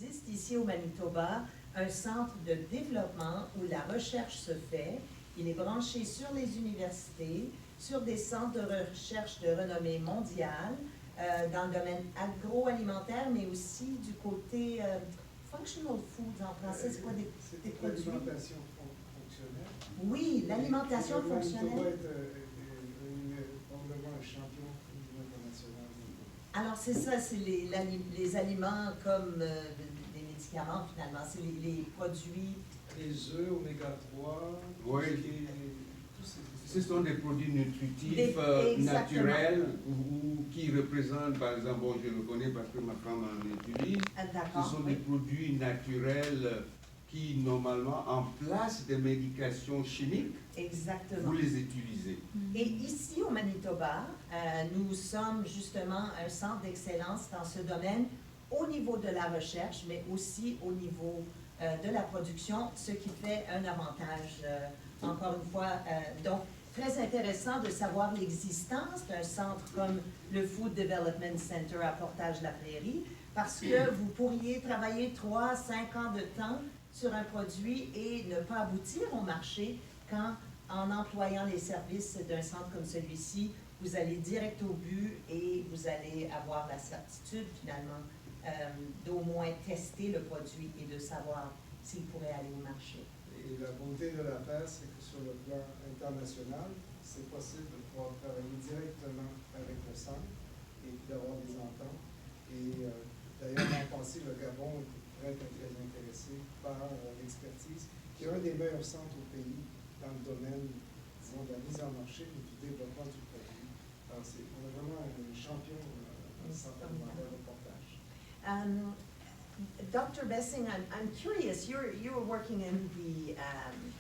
existe ici au Manitoba un centre de développement où la recherche se fait. Il est branché sur les universités, sur des centres de recherche de renommée mondiale, dans le domaine agroalimentaire, mais aussi du côté functional foods en français, c'est quoi des produits? L'alimentation fonctionnelle. Oui, l'alimentation fonctionnelle. Le Manitoba est probablement un champion au niveau international. Alors c'est ça, c'est les aliments comme des médicaments finalement, c'est les produits. Les œufs, oméga 3, Oui. Ce sont des produits nutritifs naturels ou qui représentent, par exemple, bon, je le connais parce que ma femme en utilise, ce sont des produits naturels qui, normalement, en place des médications chimiques, Exactement. vous les utilisez. Et ici, au Manitoba, nous sommes justement un centre d'excellence dans ce domaine au niveau de la recherche, mais aussi au niveau de la production, ce qui fait un avantage, encore une fois. Donc, très intéressant de savoir l'existence d'un centre comme le Food Development Center à Portage-la-Prairie, parce que vous pourriez travailler 3-5 ans de temps sur un produit et ne pas aboutir au marché quand, en employant les services d'un centre comme celui-ci, vous allez direct au but et vous allez avoir la certitude, finalement, d'au moins tester le produit et de savoir s'il pourrait aller au marché. Et la beauté de l'affaire, c'est que sur le plan international, c'est possible de pouvoir travailler directement avec le centre et d'avoir des ententes. Et d'ailleurs, l'an passé, le Gabon était très intéressé par l'expertise, qui est un des meilleurs centres au pays dans le domaine, disons, de la mise en marché et du développement du produit. Alors, on est vraiment un champion dans le centre alimentaire de Portage. Dr. Bessing, I'm curious, you were working in the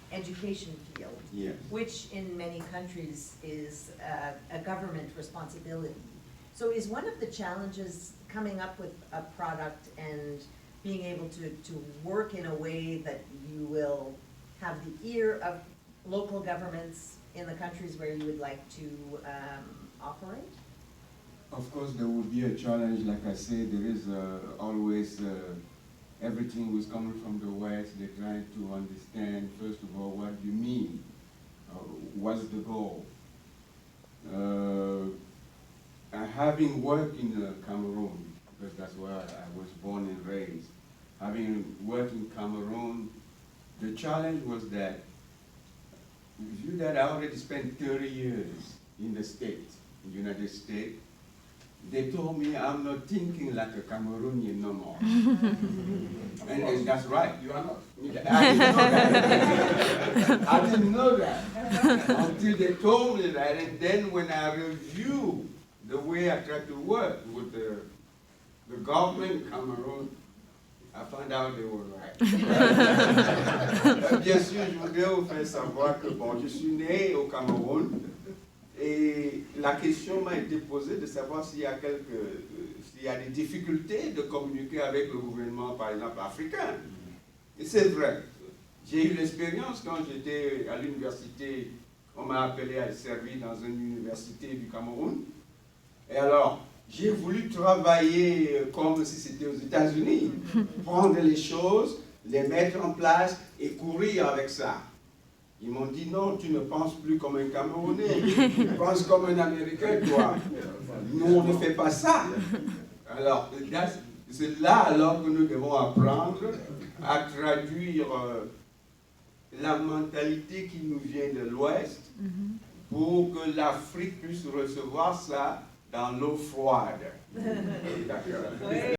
education field, Yes. which in many countries is a government responsibility. So is one of the challenges coming up with a product and being able to work in a way that you will have the ear of local governments in the countries where you would like to operate? Of course, there will be a challenge. Like I said, there is always everything was coming from the West. They're trying to understand, first of all, what you mean. What's the goal? Having worked in Cameroon, because that's where I was born and raised, having worked in Cameroon, the challenge was that you that I already spent 30 years in the States, in the United States, they told me I'm not thinking like a Cameroonian no more. and that's right, you are not. I didn't know that. I didn't know that until they told me that. And then when I reviewed the way I tried to work with the government in Cameroon, I found out they were right. Bien sûr, je voudrais vous faire savoir que bon, je suis né au Cameroun. Et la question m'a été posée de savoir s'il y a des difficultés de communiquer avec le gouvernement, par exemple, africain. Et c'est vrai. J'ai eu l'expérience quand j'étais à l'université, on m'a appelé à servir dans une université du Cameroun. Et alors, j'ai voulu travailler comme si c'était aux États-Unis, prendre les choses, les mettre en place et courir avec ça. Ils m'ont dit non, tu ne penses plus comme un Camerounais, tu penses comme un Américain, toi. Nous, on ne fait pas ça. Alors, c'est là alors que nous devons apprendre à traduire la mentalité qui nous vient de l'Ouest pour que l'Afrique puisse recevoir ça dans l'eau froide. D'accord.